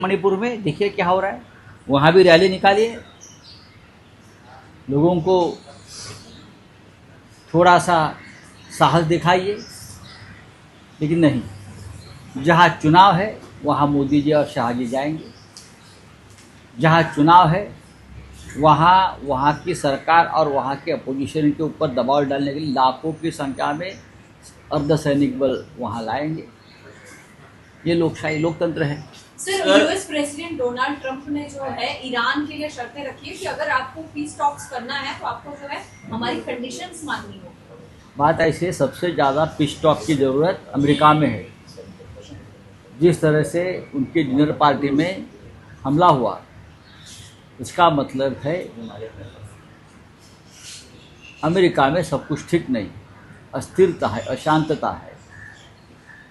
मणिपुर में देखिए क्या हो रहा है, वहाँ भी रैली निकालिए, लोगों को थोड़ा सा साहस दिखाइए। लेकिन नहीं, जहाँ चुनाव है वहाँ मोदी जी और शाह जी जाएंगे। जहाँ चुनाव है वहाँ वहाँ की सरकार और वहाँ के अपोजिशन के ऊपर दबाव डालने के लिए लाखों की संख्या में अर्धसैनिक बल वहाँ लाएंगे। ये लोकशाही लोकतंत्र है। Sir, US president Donald Trump ने जो है ईरान के लिए शर्तें रखी है कि अगर आपको पीस टॉक्स करना है तो आपको जो है हमारी कंडीशंस माननी होगी। बात ऐसी है, सबसे ज़्यादा पीस टॉक की ज़रूरत अमेरिका में है। जिस तरह से उनके डिनर पार्टी में हमला हुआ, इसका मतलब है अमेरिका में सब कुछ ठीक नहीं, अस्थिरता है, अशांतता है।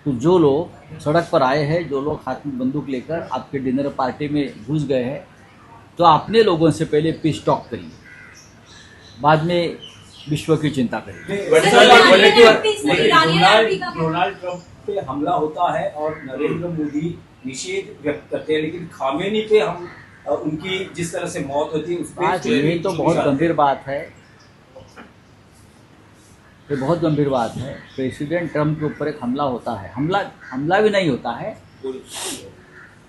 तो जो लोग सड़क पर आए हैं, जो लोग हाथ में बंदूक लेकर आपके डिनर पार्टी में घुस गए हैं, तो अपने लोगों से पहले पीस टॉक करिए, बाद में विश्व की चिंता करिए। डोनाल्ड ट्रंप पे हमला होता है और नरेंद्र मोदी निषेध व्यक्त करते हैं, लेकिन खामेनी पे हम उनकी जिस तरह से मौत होती है उस पर ये तो बहुत गंभीर बात है, ये बहुत गंभीर बात है। प्रेसिडेंट ट्रंप के ऊपर एक हमला होता है, हमला भी नहीं होता है,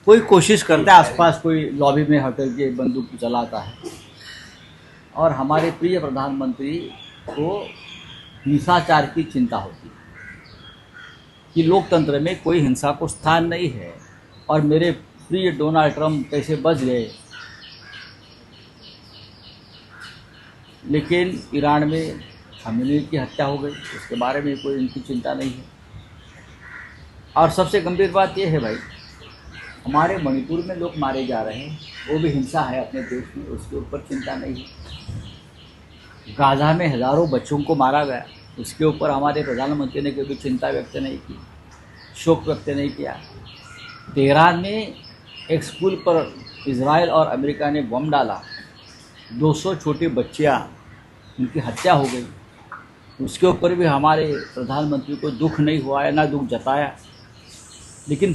कोई कोशिश करता है, आसपास कोई लॉबी में होकर के बंदूक चलाता है। और हमारे प्रिय प्रधानमंत्री को हिंसाचार की चिंता होती है कि लोकतंत्र में कोई हिंसा को स्थान नहीं है। और मेरे प्रिय डोनाल्ड ट्रंप कैसे बच गए, लेकिन ईरान में खामेनी की हत्या हो गई, उसके बारे में कोई इनकी चिंता नहीं है। और सबसे गंभीर बात यह है भाई, हमारे मणिपुर में लोग मारे जा रहे हैं, वो भी हिंसा है अपने देश में, उसके ऊपर चिंता नहीं है। गाज़ा में हज़ारों बच्चों को मारा गया, उसके ऊपर हमारे प्रधानमंत्री ने कभी चिंता व्यक्त नहीं की, शोक व्यक्त नहीं किया। तेहरान में एक स्कूल पर इजराइल और अमेरिका ने बम डाला, 200 छोटे बच्चियाँ, उनकी हत्या हो गई, उसके ऊपर भी हमारे प्रधानमंत्री को दुख नहीं हुआ है, ना दुख जताया। लेकिन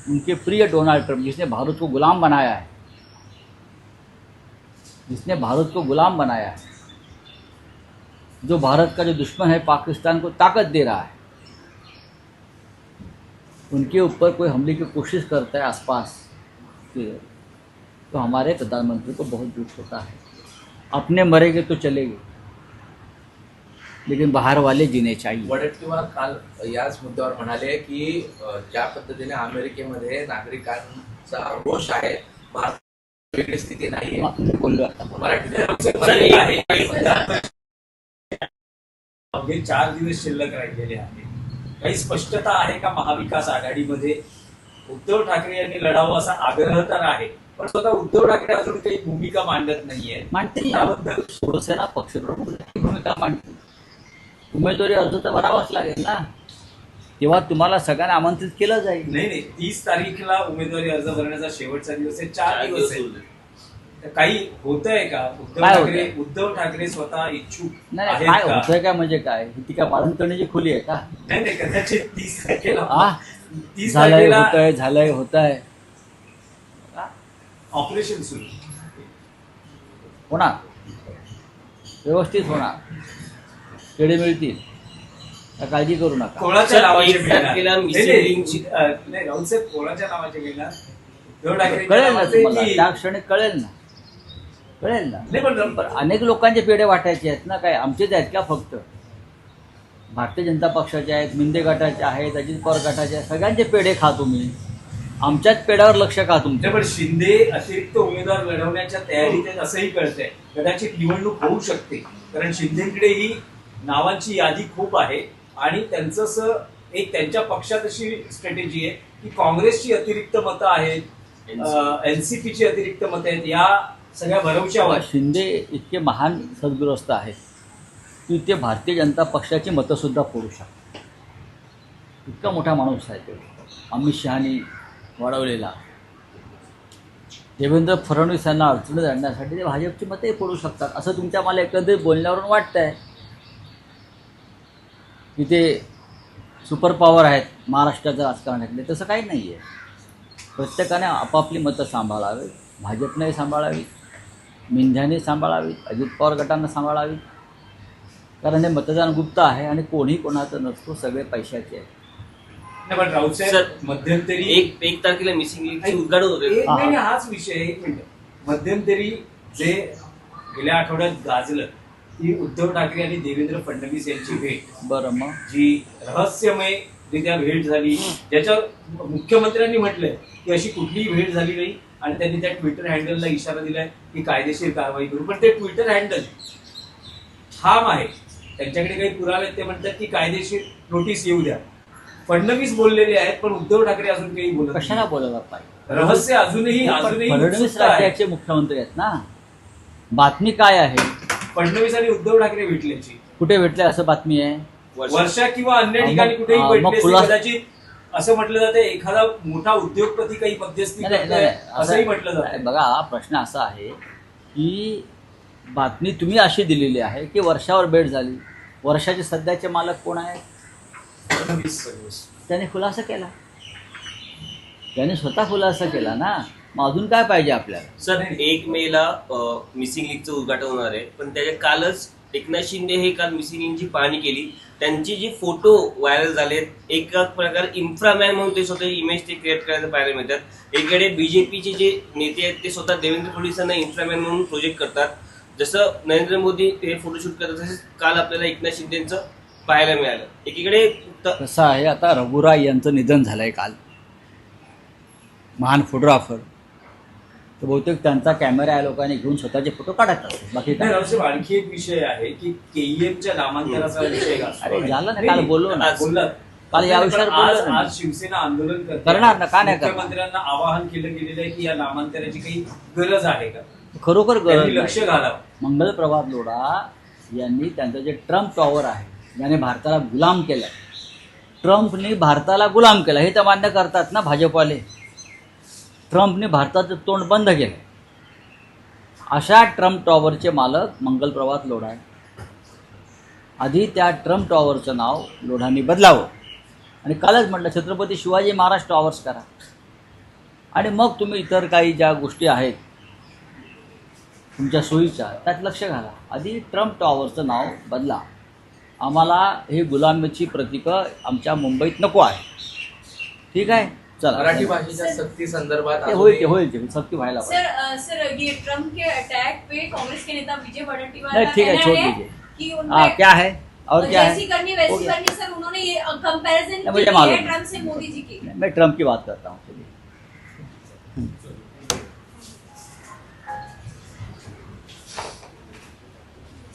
उनके प्रिय डोनाल्ड ट्रंप, जिसने भारत को गुलाम बनाया है, जो भारत का जो दुश्मन है, पाकिस्तान को ताकत दे रहा है, उनके ऊपर कोई हमले की कोशिश करता है आसपास के, तो हमारे प्रधानमंत्री को बहुत दुख होता है। अपने मरेंगे तो चलेंगे, लेकिन बाहेर वाले जिने चाहिए। वडेट्टीवार काल याच मुद्द्यावर म्हणाले की ज्या पद्धतीने अमेरिकेमध्ये नागरिकांचा रोष आहे, भारतात वेगळी स्थिती नाहीये। बोललो आता अवघे 4 दिवस शिल्लक राहिलेले आहे, काही स्पष्टता आहे का महाविकास आघाडीमध्ये? उद्धव ठाकरे यांनी लढावं असा आग्रह तर आहे, पण स्वतः उद्धव ठाकरे अजून काही भूमिका मांडत नाहीये। मांडते याबद्दल शिवसेना पक्षप्रमुख भूमिका मांडते, उमेदवारी अर्ज तर भरावाच लागेल ना, तेव्हा तुम्हाला सगळ्यांना आमंत्रित केलं जाईल। नाही, 30 तारीखला उमेदवारी अर्ज भरण्याचा शेवटचा दिवस आहे, 4 दिवस आहे। काही होतंय का? उद्धव ठाकरे स्वतः इच्छुक नाही, काय होतंय काय म्हणजे काय, ती काय पालन करण्याची खुली आहे का? नाही, कदाचित 30 तारखेला झालंय होतंय ऑपरेशन सुरू होणार, व्यवस्थित होणार, पेढे मिळतील, काळजी करू नका। कोणाच्या नावाचे राहुल साहेब, कोणाच्या नावाचे मिळणार? उद्धव ठाकरे कळेल ना तुम्हाला, त्या क्षणी कळेल ना। पण अनेक लोकांचे पेढे वाटायचे आहेत ना, काय आमचेच आहेत का फक्त? भारतीय जनता पक्षाचे आहेत, मिंदे गटाचे आहेत, अजित पवार गटाचे आहेत, सगळ्यांचे पेढे खा तुम्ही, आमच्याच पेढ्यावर लक्ष का तुमचं? पण शिंदे अतिरिक्त उमेदवार लढवण्याच्या तयारीत आहेत असंही कळतंय, कदाचित निवडणूक होऊ शकते, कारण शिंदेकडेही नावांची यादी खूप आहे आणि त्यांचं एक त्यांच्या पक्षात अशी स्ट्रॅटेजी आहे की काँग्रेसची अतिरिक्त मतं आहेत, एनसीपीची अतिरिक्त मतं आहेत, या सगळ्या भरवशावर शिंदे इतके महान सद्गृहस्थ आहेत की ते भारतीय जनता पक्षाची मतं सुद्धा फोडू शकतात, इतका मोठा माणूस आहे तो। अमित शहानी वाढवलेला, देवेंद्र फडणवीस यांना अडचणीत आणण्यासाठी ते भाजपची मते फोडू शकतात, असं तुमच्या मला एकंदरीत बोलण्यावरून वाटतंय की ते सुपर पॉवर आहेत महाराष्ट्राच्या राजकारणातले। तसं काही नाही आहे। प्रत्येकाने आपापली मतं सांभाळावीत, भाजपने सांभाळावी, मिंध्याने सांभाळावी, अजित पवार गटानं सांभाळावी, कारण हे मतदान गुप्त आहे आणि कोणी कोणाचं नसतो, सगळे पैशाचे आहेत. नाही, पण राऊतसाहेब सर, मध्यंतरी एक तारखेला मिसिंग लिंकचे उद्घाटन होते. एक नाही, हाच विषय आहे. एक मिनिट. मध्यंतरी जे गेल्या आठवड्यात गाजलं ती उद्धव ठाकरे आणि देवेंद्र फडणवीस यांची भेट, बरं, मग जी रहस्यमयरित्या भेट झाली, ज्याच्यावर मुख्यमंत्र्यांनी म्हटलंय की अशी कुठलीही भेट झाली नाही आणि त्यांनी त्या ट्विटर हँडलला इशारा दिलाय की कायदेशीर कारवाई करू. पण ते ट्विटर हँडल ठाम आहे, त्यांच्याकडे काही पुरावे आहेत. ते म्हणतात की कायदेशीर नोटीस येऊ द्या. फडणवीस बोललेले आहेत, पण उद्धव ठाकरे अजून काही बोलत नाही. कशाला बोलायला पाहिजे? रहस्य अजूनही फडणवीस उत्सुकता आहे. राज्याचे मुख्यमंत्री आहेत ना. बातमी काय आहे? फडणवीस आणि उद्धव ठाकरे भेटल्याची कुठे भेटले असं बातमी आहे? वर्षा किंवा अन्य ठिकाणी मग- कुठेही मग भेटले असते. खुलासा- कदाचित असं म्हटलं जातं एखादा मोठा उद्योगपती काही मध्यस्थी नाही, नाही, करतोय, नाही, असंही म्हटलं नाही, जातं. बघा, प्रश्न असा आहे की बातमी तुम्ही अशी दिलेली आहे की वर्षावर भेट झाली. वर्षाचे सध्याचे मालक कोण आहेत? त्याने खुलासा केला, त्याने स्वतः खुलासा केला ना. मग अजून काय पाहिजे आपल्याला? सर, 1 मेला मिसिंग लिंकचं उद्घाटन होणार आहे, पण त्याच्या कालच एकनाथ शिंदे हे काल मिसिंग लिंकची पाहणी केली. त्यांचे जे फोटो व्हायरल झालेत, एका प्रकार इन्फ्रामॅन म्हणून ते स्वतः इमेज ते क्रिएट करायला पाहायला मिळतात. एकीकडे बीजेपीचे जे नेते आहेत ते स्वतः देवेंद्र फडणवीसांना इन्फ्रामॅन म्हणून प्रोजेक्ट करतात. जसं नरेंद्र मोदी हे फोटोशूट करतात, तसेच काल आपल्याला एकनाथ शिंदेचं पाहायला मिळालं. एकीकडे कसं आहे, आता रघुराय यांचं निधन झालंय काल, महान फोटोग्राफर. तर बहुतेक त्यांचा कॅमेरा या लोकांनी घेऊन स्वतःचे फोटो काढत असतात. बाकी नाही, काय? रावसाहेब, आणखी एक विषय आहे की केईएमच्या नामांतराचा विषय गाजतो अरे आहे. झालं ना, नाही, काल बोललो ना. बोललात. काल या पण विषयावर आज बोललो ना. आज शिवसेना आंदोलन करते. करणार ना, का नाही करणार? मुख्यमंत्र्यांना आवाहन केलं गेलेलं आहे की या नामांतराची काही गरज आहे का, खरोखर त्यांनी गरज लक्ष नाही. घालावं. मंगल प्रभात लोढा यांनी त्यांचं जे ट्रम्प टॉवर आहे, ज्याने भारताला गुलाम केलं, ट्रम्पने भारताला गुलाम केला, हे तर मान्य करतात ना भाजपवाले. ट्रम्पने भारताचं तोंड बंद केलं. अशा ट्रम्प टॉवरचे मालक मंगल प्रभात लोढा आहे. आधी त्या ट्रम्प टॉवरचं नाव लोढांनी बदलावं आणि कालच म्हटलं छत्रपती शिवाजी महाराज टॉवर्स करा आणि मग तुम्ही इतर काही ज्या गोष्टी आहेत तुमच्या सोयीच्या त्यात लक्ष घाला. आधी ट्रम्प टॉवरचं नाव बदला. आम्हाला हे गुलामीची प्रतीकं आमच्या मुंबईत नको आहे. ठीक आहे, चला. मराठी भाषेच्या सक्ती संदर्भात ते होईल, ते होईल, ते सक्ती व्हायला पाहिजे. सर ये ट्रम्प के अटैक पे कांग्रेस के नेता विजय वडेट्टीवार नहीं, का ठीक है, कहना छोड़ है दीजिए. कि हाँ, उनमें क्या है और क्या है? जैसी करनी वैसी हो गया. करनी. सर, उन्होंने ये कंपैरिजन मुझे की मालूम है है. ट्रम्प से मोदी जी की. मैं ट्रम्प की बात करता हूँ.